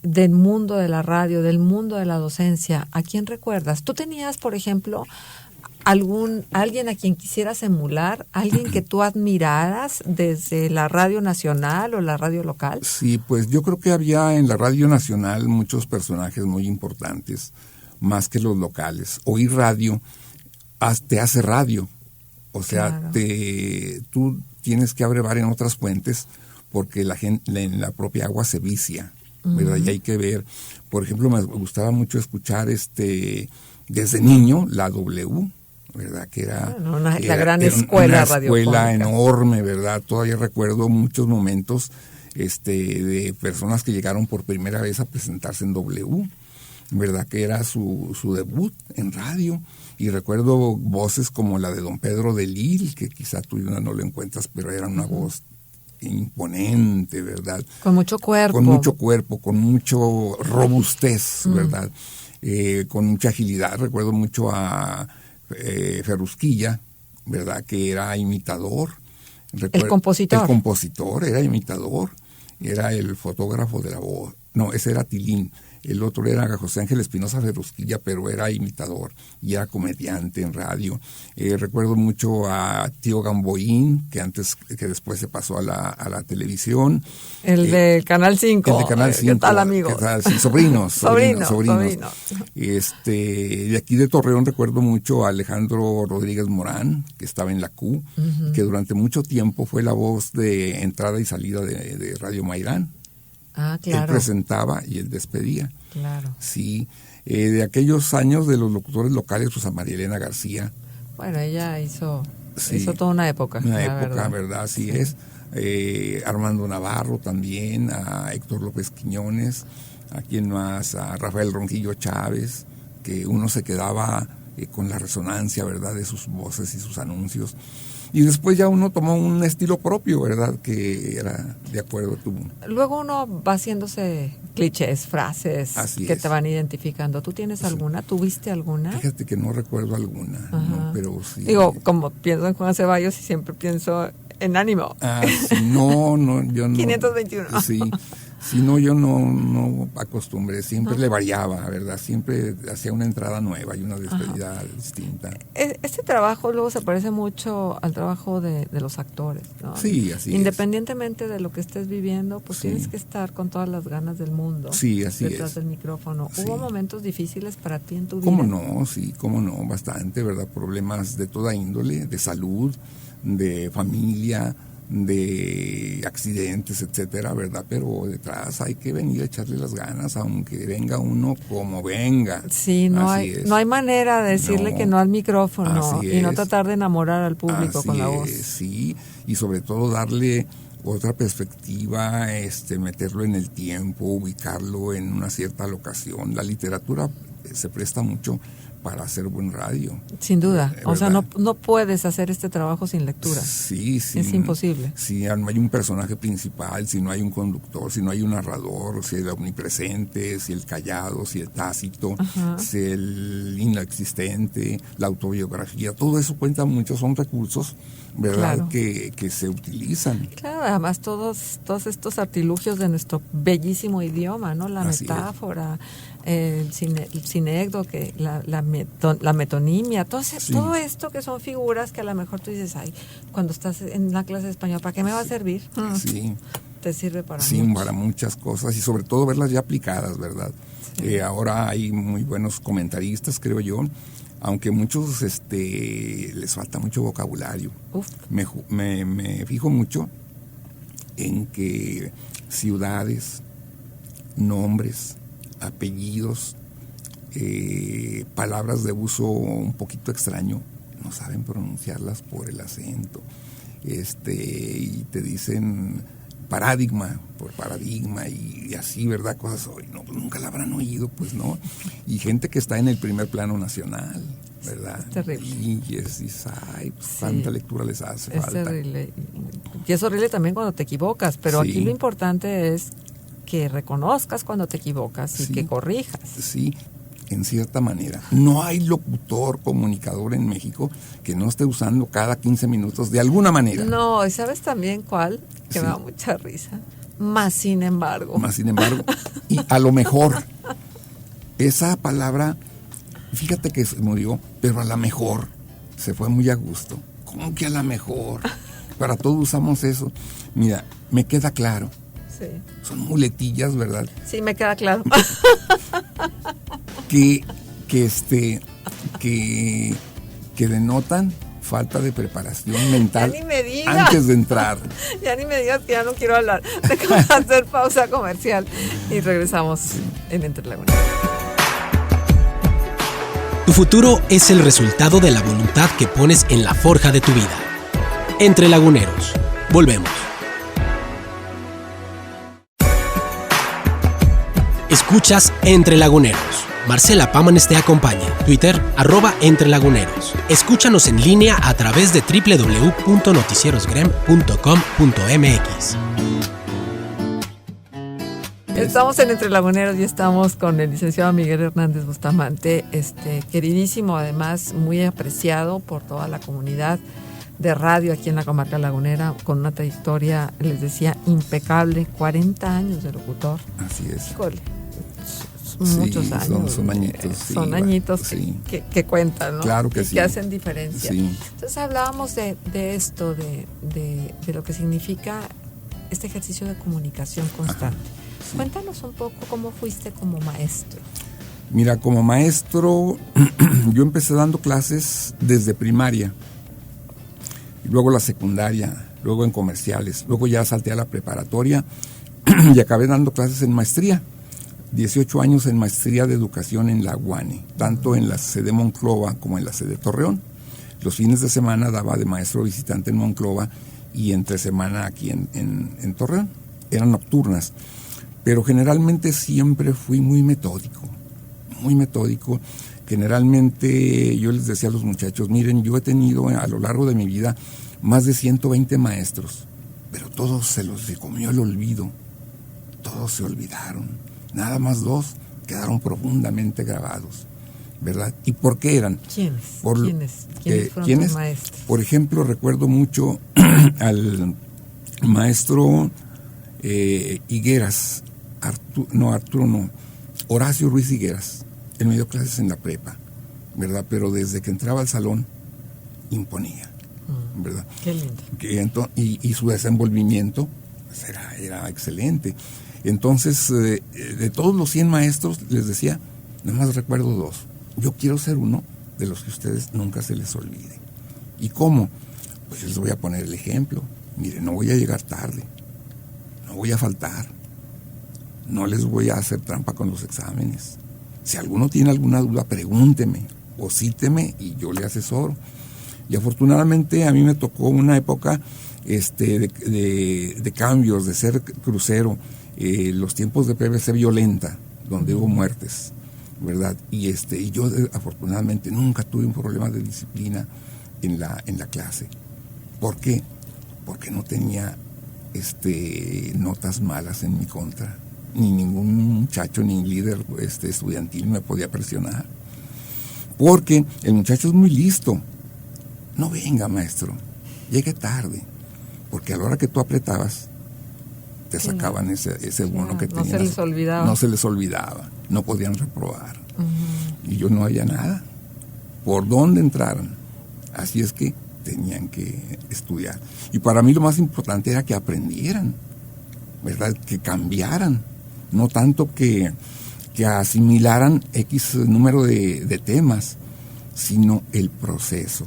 Speaker 2: Del mundo de la radio, del mundo de la docencia, ¿a quién recuerdas? ¿Tú tenías, por ejemplo, alguien a quien quisieras emular, alguien que tú admiraras desde la radio nacional o la radio local?
Speaker 3: Sí, pues yo creo que había en la radio nacional muchos personajes muy importantes, más que los locales. Oír radio te hace radio, o sea, claro. Tú tienes que abrevar en otras fuentes porque la gente en la propia agua se vicia, ¿verdad? Y hay que ver, por ejemplo, me gustaba mucho escuchar desde niño la W, ¿verdad? Que era
Speaker 2: la gran escuela radiofónica.
Speaker 3: Una escuela enorme, ¿verdad? Todavía recuerdo muchos momentos de personas que llegaron por primera vez a presentarse en W, ¿verdad? Que era su debut en radio. Y recuerdo voces como la de don Pedro de Lil, que quizá tú no lo encuentras, pero era una voz imponente, ¿verdad?
Speaker 2: Con mucho cuerpo.
Speaker 3: Con mucho robustez, ¿verdad? Con mucha agilidad. Recuerdo mucho a Ferrusquilla, ¿verdad? Que era imitador.
Speaker 2: El compositor.
Speaker 3: El compositor era imitador. Era el fotógrafo de la voz. No, ese era Tilín. El otro era José Ángel Espinosa Ferrusquilla, pero era imitador y era comediante en radio. Recuerdo mucho a Tío Gamboín, que después se pasó a la televisión.
Speaker 2: El de Canal 5.
Speaker 3: El de Canal 5.
Speaker 2: ¿Qué tal, amigo?
Speaker 3: Sí, sobrinos.
Speaker 2: Sobrinos.
Speaker 3: De aquí de Torreón recuerdo mucho a Alejandro Rodríguez Morán, que estaba en la Q, que durante mucho tiempo fue la voz de entrada y salida de Radio Mairán.
Speaker 2: Ah, claro.
Speaker 3: Él presentaba y él despedía.
Speaker 2: Claro.
Speaker 3: Sí. De aquellos años de los locutores locales, pues a María Elena García.
Speaker 2: Bueno, ella hizo toda una época.
Speaker 3: ¿Verdad? Así es. Armando Navarro también, a Héctor López Quiñones, a quien más, a Rafael Ronquillo Chávez, que uno se quedaba con la resonancia, ¿verdad?, de sus voces y sus anuncios. Y después ya uno tomó un estilo propio, ¿verdad?, que era de acuerdo a tu...
Speaker 2: Luego uno va haciéndose clichés, frases te van identificando. ¿Tú tienes alguna? ¿Tuviste alguna?
Speaker 3: Fíjate que no recuerdo alguna, ¿no? Pero sí...
Speaker 2: Digo, como pienso en Juan Ceballos y siempre pienso en Ánimo.
Speaker 3: Sí, no, yo no...
Speaker 2: 521.
Speaker 3: Sí. Si no, yo no acostumbré, siempre le variaba, ¿verdad? Siempre hacía una entrada nueva y una despedida distinta.
Speaker 2: Este trabajo luego se parece mucho al trabajo de los actores, ¿no?
Speaker 3: Sí, así
Speaker 2: Independientemente de lo que estés viviendo, pues tienes que estar con todas las ganas del mundo.
Speaker 3: Sí, así
Speaker 2: detrás del micrófono.
Speaker 3: Sí.
Speaker 2: ¿Hubo momentos difíciles para ti en tu vida?
Speaker 3: ¿Cómo no? Sí, cómo no, bastante, ¿verdad? Problemas de toda índole, de salud, de familia, de accidentes, etcétera, ¿verdad? Pero detrás hay que venir a echarle las ganas, aunque venga uno como venga.
Speaker 2: Sí, no hay manera de decirle que no al micrófono y no tratar de enamorar al público con la voz.
Speaker 3: Sí, y sobre todo darle otra perspectiva, meterlo en el tiempo, ubicarlo en una cierta locación. La literatura se presta mucho para hacer buen radio.
Speaker 2: Sin duda. O sea,
Speaker 3: ¿verdad?
Speaker 2: no puedes hacer este trabajo sin lectura.
Speaker 3: Sí, sí.
Speaker 2: Es imposible.
Speaker 3: Si no hay un personaje principal, si no hay un conductor, si no hay un narrador, si el omnipresente, si el callado, si el tácito,
Speaker 2: Ajá.
Speaker 3: si el inexistente, la autobiografía, todo eso cuenta mucho, son recursos, ¿verdad?
Speaker 2: Claro.
Speaker 3: Que se utilizan.
Speaker 2: Claro, además todos estos artilugios de nuestro bellísimo idioma, ¿no? La
Speaker 3: Así es.
Speaker 2: metáfora, el sinécdoque, la metonimia, todo esto que son figuras que a lo mejor tú dices, ay, cuando estás en la clase de español, ¿para qué me va a servir?
Speaker 3: Sí.
Speaker 2: Te sirve para
Speaker 3: Sí,
Speaker 2: mucho.
Speaker 3: para muchas cosas y sobre todo verlas ya aplicadas, ¿verdad?
Speaker 2: Sí.
Speaker 3: Ahora hay muy buenos comentaristas, creo yo, aunque muchos les falta mucho vocabulario.
Speaker 2: Uf.
Speaker 3: Me fijo mucho en que ciudades, nombres, apellidos, palabras de uso un poquito extraño, no saben pronunciarlas por el acento. Y te dicen paradigma por paradigma y así, ¿verdad? Cosas hoy, no, pues nunca la habrán oído, pues no. Y gente que está en el primer plano nacional, ¿verdad?
Speaker 2: Es terrible.
Speaker 3: Y dices, ay, pues
Speaker 2: Sí.
Speaker 3: tanta lectura les hace
Speaker 2: Es
Speaker 3: falta.
Speaker 2: terrible. Y es horrible también cuando te equivocas, pero
Speaker 3: Sí.
Speaker 2: aquí lo importante es que reconozcas cuando te equivocas y
Speaker 3: Sí.
Speaker 2: que corrijas.
Speaker 3: Sí, en cierta manera. No hay locutor, comunicador en México que no esté usando cada 15 minutos de alguna manera.
Speaker 2: No, ¿y sabes también cuál? Que
Speaker 3: Sí.
Speaker 2: me da mucha risa. Más sin embargo.
Speaker 3: Más sin embargo, y a lo mejor, esa palabra, fíjate que se murió, pero a lo mejor se fue muy a gusto. ¿Cómo que a lo mejor? Para todo usamos eso. Mira, me queda claro.
Speaker 2: Sí.
Speaker 3: Son muletillas, ¿verdad?
Speaker 2: Sí, me queda claro.
Speaker 3: Que denotan falta de preparación mental
Speaker 2: Ya ni me digas.
Speaker 3: antes de entrar.
Speaker 2: Ya ni me digas que ya no quiero hablar. Tenemos que hacer pausa comercial y regresamos en Entre Laguneros.
Speaker 1: Tu futuro es el resultado de la voluntad que pones en la forja de tu vida. Entre Laguneros. Volvemos. Escuchas Entre Laguneros. Marcela Pámanes te acompaña. Twitter, @entrelaguneros. Escúchanos en línea a través de www.noticierosgrem.com.mx.
Speaker 2: Estamos en Entre Laguneros y estamos con el licenciado Miguel Hernández Bustamante, queridísimo, además muy apreciado por toda la comunidad de radio aquí en la comarca lagunera, con una trayectoria, les decía, impecable, 40 años de locutor.
Speaker 3: Así es.
Speaker 2: Híjole,
Speaker 3: Sí,
Speaker 2: muchos años.
Speaker 3: son añitos, sí,
Speaker 2: son añitos
Speaker 3: sí.
Speaker 2: que cuentan, ¿no?
Speaker 3: Claro que
Speaker 2: y
Speaker 3: sí.
Speaker 2: que hacen diferencia.
Speaker 3: Sí.
Speaker 2: Entonces hablábamos de esto, de lo que significa este ejercicio de comunicación constante.
Speaker 3: Ajá, sí.
Speaker 2: Cuéntanos un poco cómo fuiste como maestro.
Speaker 3: Mira, como maestro, yo empecé dando clases desde primaria, y luego la secundaria, luego en comerciales, luego ya salté a la preparatoria y acabé dando clases en maestría. 18 años en maestría de educación en la UANE, tanto en la sede Monclova como en la sede Torreón. Los fines de semana daba de maestro visitante en Monclova y entre semana aquí en Torreón. Eran nocturnas, pero generalmente siempre fui muy metódico. Generalmente yo les decía a los muchachos, miren, yo he tenido a lo largo de mi vida más de 120 maestros, pero todos se los comió el olvido, todos se olvidaron. Nada más 2 quedaron profundamente grabados, ¿verdad? ¿Y por qué eran?
Speaker 2: ¿Quiénes? ¿Quiénes fueron tus maestros?
Speaker 3: Por ejemplo, recuerdo mucho al maestro Higueras, Horacio Ruiz Higueras. Él me dio clases en la prepa, ¿verdad? Pero desde que entraba al salón, imponía, ¿verdad?
Speaker 2: Qué lindo.
Speaker 3: Y su desenvolvimiento pues, era excelente. Entonces, de todos los 100 maestros, les decía, nada más recuerdo 2. Yo quiero ser uno de los que ustedes nunca se les olvide. ¿Y cómo? Pues les voy a poner el ejemplo. Miren, no voy a llegar tarde, no voy a faltar, no les voy a hacer trampa con los exámenes. Si alguno tiene alguna duda, pregúnteme o cíteme y yo le asesoro. Y afortunadamente a mí me tocó una época de cambios, de ser crucero, los tiempos de PBC violenta, donde hubo muertes. ¿verdad? Y yo afortunadamente nunca tuve un problema de disciplina en la clase. ¿Por qué? Porque no tenía notas malas en mi contra, ni ningún muchacho ni líder estudiantil me podía presionar, porque el muchacho es muy listo. No venga, maestro, llegue tarde, porque a la hora que tú apretabas te sacaban ese bono que tenías.
Speaker 2: No se les olvidaba.
Speaker 3: No se les olvidaba, no podían reprobar. Y yo no había nada por dónde entraran. Así es que tenían que estudiar. Y para mí lo más importante era que aprendieran, ¿verdad? Que cambiaran, no tanto que asimilaran X número de temas, sino el proceso.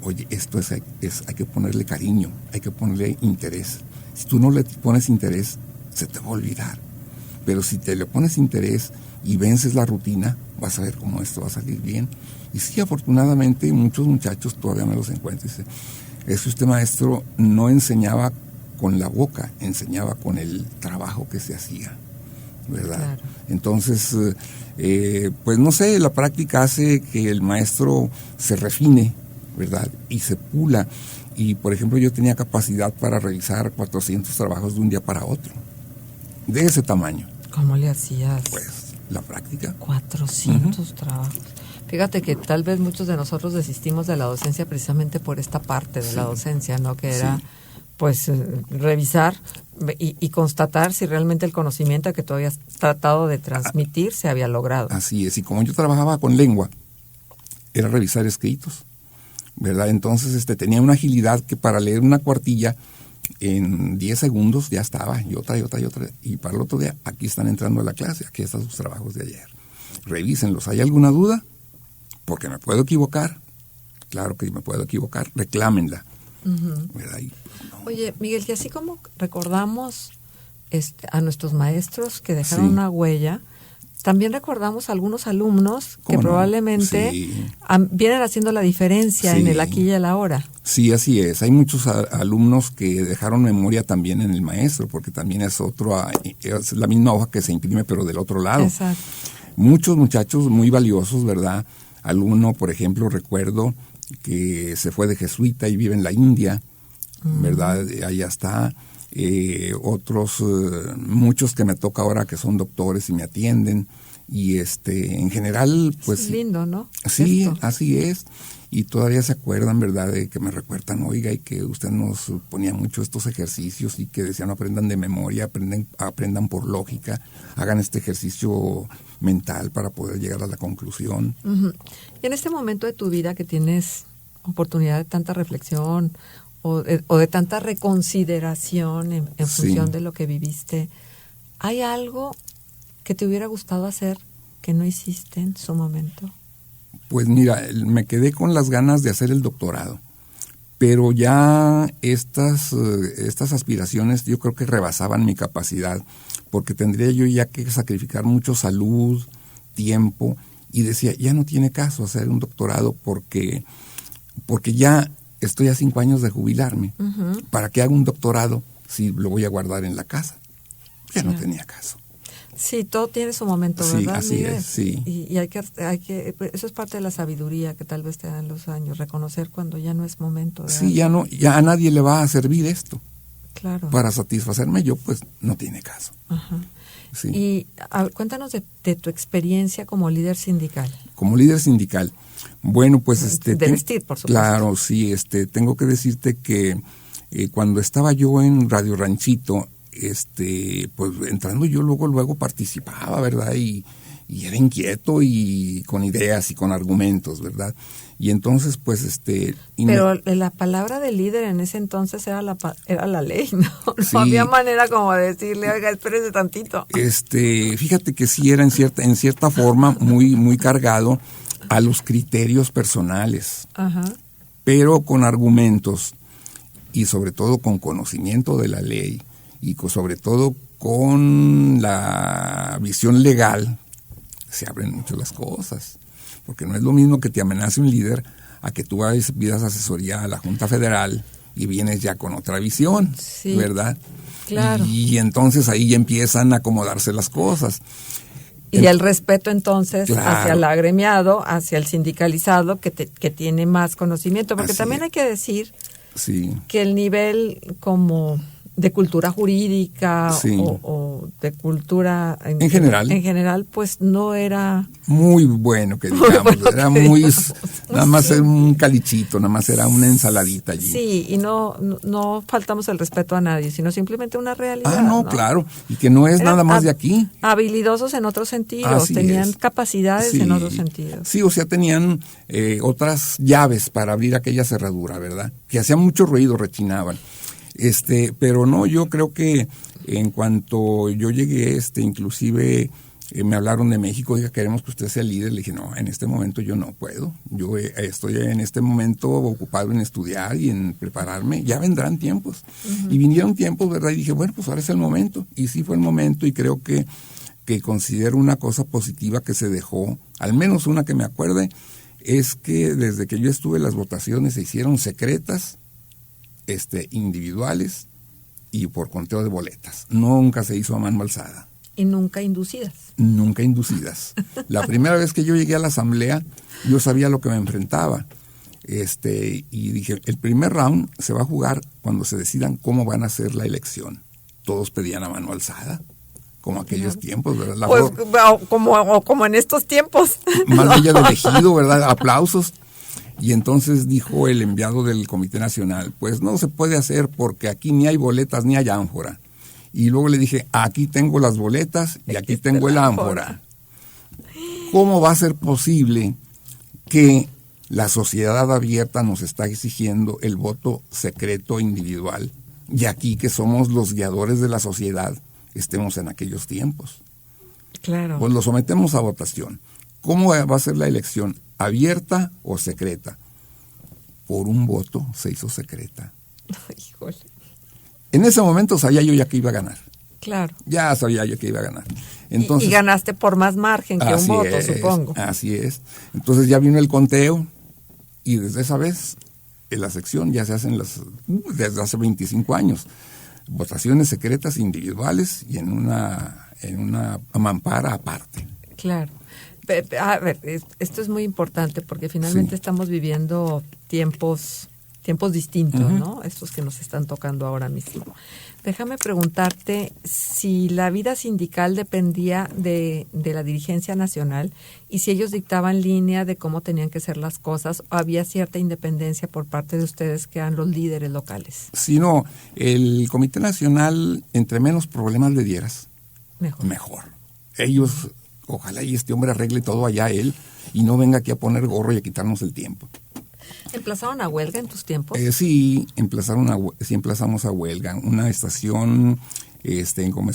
Speaker 3: Oye, esto hay que ponerle cariño, hay que ponerle interés. Si tú no le pones interés, se te va a olvidar. Pero si te le pones interés y vences la rutina, vas a ver cómo esto va a salir bien. Y sí, afortunadamente, muchos muchachos todavía me los encuentro. Dice, es que usted, maestro, no enseñaba con la boca, enseñaba con el trabajo que se hacía, ¿verdad? Claro. Entonces, pues no sé, la práctica hace que el maestro se refine, ¿verdad? Y se pula. Y, por ejemplo, yo tenía capacidad para realizar 400 trabajos de un día para otro, de ese tamaño.
Speaker 2: ¿Cómo le hacías?
Speaker 3: Pues, la práctica.
Speaker 2: 400 trabajos. Fíjate que tal vez muchos de nosotros desistimos de la docencia precisamente por esta parte de la docencia, ¿no? Que era, pues, revisar y constatar si realmente el conocimiento que tú habías tratado de transmitir se había logrado.
Speaker 3: Así es, y como yo trabajaba con lengua, era revisar escritos, ¿verdad? Entonces tenía una agilidad que para leer una cuartilla en 10 segundos ya estaba, y otra, y para el otro día, aquí están entrando a la clase, aquí están sus trabajos de ayer. Revísenlos, ¿hay alguna duda? Porque me puedo equivocar, claro que me puedo equivocar, reclámenla. ¿Verdad?
Speaker 2: Oye, Miguel, y así como recordamos a nuestros maestros que dejaron una huella, también recordamos a algunos alumnos que probablemente vienen haciendo la diferencia en el aquí y el ahora.
Speaker 3: Sí, así es. Hay muchos alumnos que dejaron memoria también en el maestro, porque también es la misma hoja que se imprime, pero del otro lado. Exacto. Muchos muchachos muy valiosos, ¿verdad? Alumno, por ejemplo, recuerdo que se fue de jesuita y vive en la India, ¿verdad? Allá está. Otros, muchos que me toca ahora que son doctores y me atienden. Y en general, pues...
Speaker 2: Es lindo, ¿no?
Speaker 3: Sí, así es. Y todavía se acuerdan, ¿verdad?, de que me recuerdan, oiga, y que usted nos ponía mucho estos ejercicios y que decían, aprendan de memoria, aprendan por lógica, hagan este ejercicio mental para poder llegar a la conclusión.
Speaker 2: Y en este momento de tu vida que tienes oportunidad de tanta reflexión o de tanta reconsideración en función de lo que viviste, ¿hay algo que te hubiera gustado hacer que no hiciste en su momento?
Speaker 3: Pues mira, me quedé con las ganas de hacer el doctorado, pero ya estas aspiraciones yo creo que rebasaban mi capacidad, porque tendría yo ya que sacrificar mucho salud, tiempo, y decía, ya no tiene caso hacer un doctorado porque ya estoy a 5 años de jubilarme. ¿Para qué hago un doctorado si lo voy a guardar en la casa? Ya no tenía caso.
Speaker 2: Sí, todo tiene su momento, ¿verdad?
Speaker 3: Sí, así es, sí.
Speaker 2: Y hay que, eso es parte de la sabiduría que tal vez te dan los años, reconocer cuando ya no es momento.
Speaker 3: Sí, ya a nadie le va a servir esto.
Speaker 2: Claro.
Speaker 3: Para satisfacerme yo, pues no tiene caso. Sí.
Speaker 2: Y cuéntanos de tu experiencia como líder sindical.
Speaker 3: Como líder sindical. Bueno, pues
Speaker 2: de vestir, por supuesto.
Speaker 3: Claro, sí, tengo que decirte que cuando estaba yo en Radio Ranchito, pues entrando yo luego participaba, ¿verdad? Y era inquieto y con ideas y con argumentos, ¿verdad? Y entonces, pues,
Speaker 2: Pero la palabra de líder en ese entonces era la ley, ¿no? No había manera como de decirle, oiga, espérese tantito.
Speaker 3: Fíjate que sí era en cierta forma muy, muy cargado a los criterios personales, pero con argumentos y sobre todo con conocimiento de la ley y sobre todo con la visión legal, se abren mucho las cosas, porque no es lo mismo que te amenace un líder a que tú pidas asesoría a la Junta Federal y vienes ya con otra visión, ¿verdad?
Speaker 2: Claro.
Speaker 3: Y entonces ahí ya empiezan a acomodarse las cosas.
Speaker 2: Y el respeto entonces
Speaker 3: Claro.
Speaker 2: hacia el agremiado, hacia el sindicalizado que tiene más conocimiento, porque
Speaker 3: Así
Speaker 2: también
Speaker 3: es.
Speaker 2: hay que decir
Speaker 3: Sí.
Speaker 2: que el nivel como de cultura jurídica
Speaker 3: Sí.
Speaker 2: o de cultura
Speaker 3: En general.
Speaker 2: pues no era
Speaker 3: Muy bueno, que
Speaker 2: Muy
Speaker 3: digamos.
Speaker 2: bueno
Speaker 3: Era
Speaker 2: que
Speaker 3: muy,
Speaker 2: digamos.
Speaker 3: nada más era un calichito, nada más era una ensaladita allí.
Speaker 2: sí, y no faltamos el respeto a nadie, sino simplemente una realidad.
Speaker 3: No, claro. Y que no es
Speaker 2: Eran
Speaker 3: nada más de aquí.
Speaker 2: habilidosos en otros sentidos,
Speaker 3: Así
Speaker 2: tenían
Speaker 3: es.
Speaker 2: capacidades
Speaker 3: Sí.
Speaker 2: en otros sentidos.
Speaker 3: Sí, o sea, tenían otras llaves para abrir aquella cerradura, ¿verdad? Que hacían mucho ruido, rechinaban. Pero no, yo creo que en cuanto yo llegué, inclusive me hablaron de México, diga, queremos que usted sea líder. Le dije, no, en este momento yo no puedo. Yo estoy en este momento ocupado en estudiar y en prepararme. Ya vendrán tiempos. Y vinieron tiempos, ¿verdad? Y dije, bueno, pues ahora es el momento. Y sí fue el momento, y creo que considero una cosa positiva que se dejó, al menos una que me acuerde, es que desde que yo estuve las votaciones se hicieron secretas, individuales y por conteo de boletas. Nunca se hizo a mano alzada.
Speaker 2: Y nunca inducidas.
Speaker 3: Nunca inducidas. La primera vez que yo llegué a la asamblea, yo sabía lo que me enfrentaba. Y dije, el primer round se va a jugar cuando se decidan cómo van a hacer la elección. Todos pedían a mano alzada, como aquellos tiempos, ¿verdad? La
Speaker 2: Pues
Speaker 3: flor
Speaker 2: como en estos tiempos.
Speaker 3: más bella del ejido, ¿verdad? Aplausos. Y entonces dijo el enviado del Comité Nacional, pues no se puede hacer porque aquí ni hay boletas ni hay ánfora. Y luego le dije, aquí tengo las boletas y aquí tengo el ánfora. ¿Cómo va a ser posible que la sociedad abierta nos está exigiendo el voto secreto individual y aquí que somos los guiadores de la sociedad estemos en aquellos tiempos?
Speaker 2: Claro.
Speaker 3: Pues lo sometemos a votación. ¿Cómo va a ser la elección? ¿Abierta o secreta? Por un voto se hizo secreta.
Speaker 2: Híjole.
Speaker 3: En ese momento sabía yo ya que iba a ganar.
Speaker 2: Claro.
Speaker 3: Ya sabía yo que iba a ganar. Entonces,
Speaker 2: y ganaste por más margen que un voto, supongo.
Speaker 3: Así es. Entonces ya vino el conteo y desde esa vez en la sección ya se hacen desde hace 25 años. Votaciones secretas individuales y en una mampara aparte.
Speaker 2: Claro. A ver, esto es muy importante porque finalmente
Speaker 3: Sí.
Speaker 2: estamos viviendo tiempos distintos, ¿no? Estos que nos están tocando ahora mismo. Déjame preguntarte si la vida sindical dependía de la dirigencia nacional y si ellos dictaban línea de cómo tenían que ser las cosas, o había cierta independencia por parte de ustedes que eran los líderes locales.
Speaker 3: Si no, el Comité Nacional, entre menos problemas le dieras, mejor. Ellos, ojalá y este hombre arregle todo allá él y no venga aquí a poner gorro y a quitarnos el tiempo.
Speaker 2: ¿Emplazaron a huelga en tus tiempos?
Speaker 3: Sí, emplazamos a huelga. Una estación,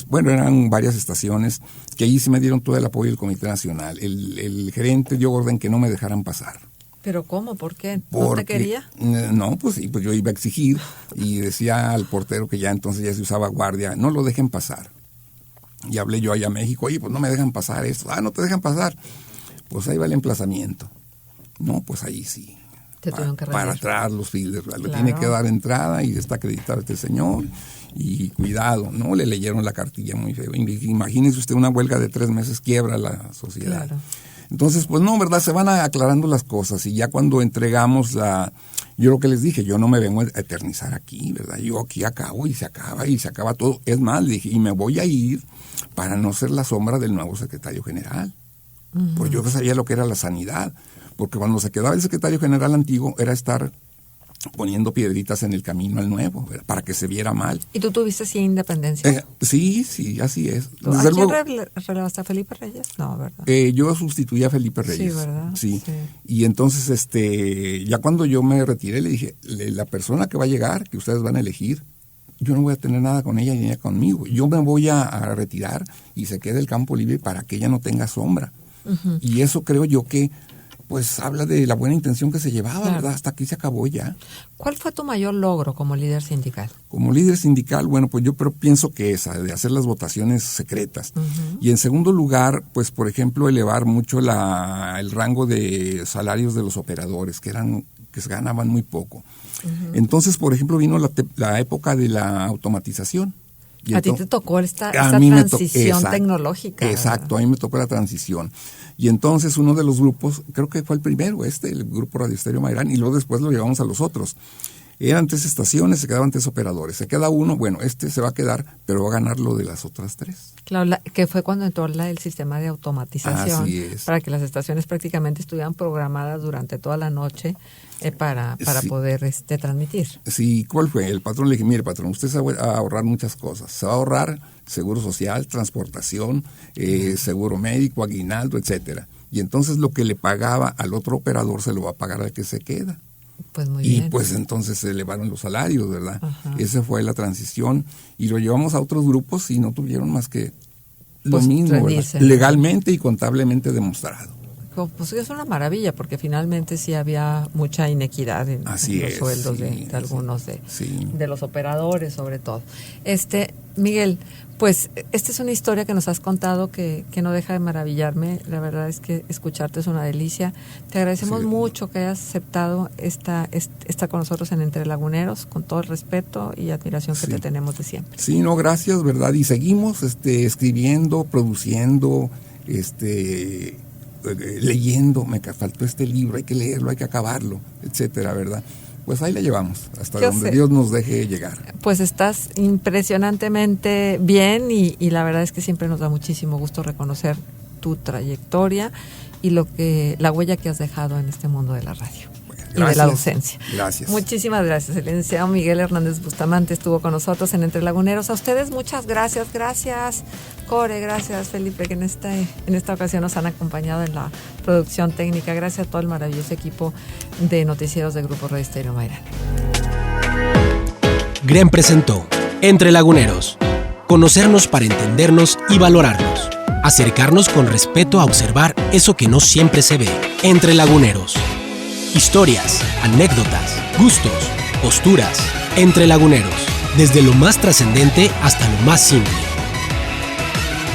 Speaker 3: bueno, eran varias estaciones que allí sí me dieron todo el apoyo del Comité Nacional. El gerente dio orden que no me dejaran pasar.
Speaker 2: ¿Pero cómo? ¿Por qué? ¿No te quería?
Speaker 3: No, pues sí, pues yo iba a exigir y decía al portero que ya entonces ya se usaba guardia, no lo dejen pasar. Y hablé yo allá a México, oye, pues no me dejan pasar esto. No te dejan pasar. Pues ahí va el emplazamiento. No, pues ahí sí.
Speaker 2: Te tuvieron que
Speaker 3: para
Speaker 2: rendir.
Speaker 3: atrás los fielders, le
Speaker 2: Claro.
Speaker 3: tiene que dar entrada y está acreditado este señor y cuidado, ¿no? Le leyeron la cartilla muy feo. Imagínese usted una huelga de 3 meses, quiebra la sociedad.
Speaker 2: Claro.
Speaker 3: Entonces, pues no, ¿verdad? Se van aclarando las cosas y ya cuando entregamos yo lo que les dije, yo no me vengo a eternizar aquí, ¿verdad? Yo aquí acabo y se acaba todo. Es más, le dije, y me voy a ir para no ser la sombra del nuevo secretario general. Pues yo sabía lo que era la sanidad. Porque cuando se quedaba el secretario general antiguo era estar poniendo piedritas en el camino al nuevo, ¿verdad? Para que se viera mal.
Speaker 2: ¿Y tú tuviste sí independencia?
Speaker 3: Sí, así es.
Speaker 2: ¿A quién relevaste? ¿A Felipe Reyes? No, ¿verdad?
Speaker 3: Yo sustituí a Felipe Reyes.
Speaker 2: Sí, ¿verdad?
Speaker 3: Sí. Y entonces, ya cuando yo me retiré, le dije, la persona que va a llegar, que ustedes van a elegir, yo no voy a tener nada con ella ni ella conmigo. Yo me voy a retirar y se quede el campo libre para que ella no tenga sombra. Y eso creo yo que pues habla de la buena intención que se llevaba, claro. ¿Verdad? Hasta aquí se acabó ya.
Speaker 2: ¿Cuál fue tu mayor logro como líder sindical?
Speaker 3: Como líder sindical, bueno, pues yo pienso que esa, de hacer las votaciones secretas. Y en segundo lugar, pues por ejemplo, elevar mucho el rango de salarios de los operadores, que se ganaban muy poco. Entonces, por ejemplo, vino la época de la automatización. Y
Speaker 2: a ti te tocó esta
Speaker 3: a mí
Speaker 2: transición tecnológica.
Speaker 3: Exacto, a mí me tocó la transición. Y entonces uno de los grupos, creo que fue el primero, el grupo Radio Estéreo Mayrán, y luego después lo llevamos a los otros. Eran 3 estaciones, se quedaban 3 operadores. Se queda uno, bueno, se va a quedar, pero va a ganar lo de las otras 3.
Speaker 2: Claro, que fue cuando entró el sistema de automatización.
Speaker 3: Así es.
Speaker 2: Para que las estaciones prácticamente estuvieran programadas durante toda la noche para
Speaker 3: Sí.
Speaker 2: poder transmitir.
Speaker 3: Sí, ¿cuál fue? El patrón le dije, mire patrón, usted se va a ahorrar muchas cosas. Se va a ahorrar seguro social, transportación, seguro médico, aguinaldo, etcétera. Y entonces lo que le pagaba al otro operador se lo va a pagar al que se queda.
Speaker 2: Pues muy
Speaker 3: Y
Speaker 2: bien.
Speaker 3: pues entonces se elevaron los salarios, ¿verdad?
Speaker 2: Ajá.
Speaker 3: Esa fue la transición. Y lo llevamos a otros grupos y no tuvieron más que lo
Speaker 2: Pues,
Speaker 3: mismo, ¿verdad?
Speaker 2: rendirse.
Speaker 3: Legalmente y contablemente demostrado.
Speaker 2: Pues es una maravilla, porque finalmente sí había mucha inequidad en los sueldos
Speaker 3: sí,
Speaker 2: de algunos
Speaker 3: sí.
Speaker 2: de los operadores, sobre todo. Miguel, pues esta es una historia que nos has contado que no deja de maravillarme. La verdad es que escucharte es una delicia. Te agradecemos mucho que hayas aceptado esta con nosotros en Entre Laguneros, con todo el respeto y admiración que te tenemos de siempre.
Speaker 3: Sí, no, gracias, ¿verdad? Y seguimos escribiendo, produciendo, leyendo. Me faltó este libro, hay que leerlo, hay que acabarlo, etcétera, ¿verdad? Pues ahí la llevamos, hasta donde Dios nos deje llegar.
Speaker 2: Pues estás impresionantemente bien y la verdad es que siempre nos da muchísimo gusto reconocer tu trayectoria y la huella que has dejado en este mundo de la radio. Y de la docencia.
Speaker 3: Gracias.
Speaker 2: Muchísimas gracias. El licenciado Miguel Hernández Bustamante estuvo con nosotros en Entre Laguneros. A ustedes muchas gracias. Gracias, Core. Gracias, Felipe, que en esta ocasión nos han acompañado en la producción técnica. Gracias a todo el maravilloso equipo de noticieros del Grupo Radio Estéreo Mayrán.
Speaker 1: GREM presentó Entre Laguneros. Conocernos para entendernos y valorarnos. Acercarnos con respeto a observar eso que no siempre se ve. Entre Laguneros. Historias, anécdotas, gustos, posturas. Entre Laguneros. Desde lo más trascendente hasta lo más simple.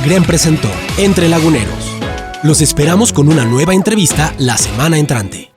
Speaker 1: GREM presentó Entre Laguneros. Los esperamos con una nueva entrevista la semana entrante.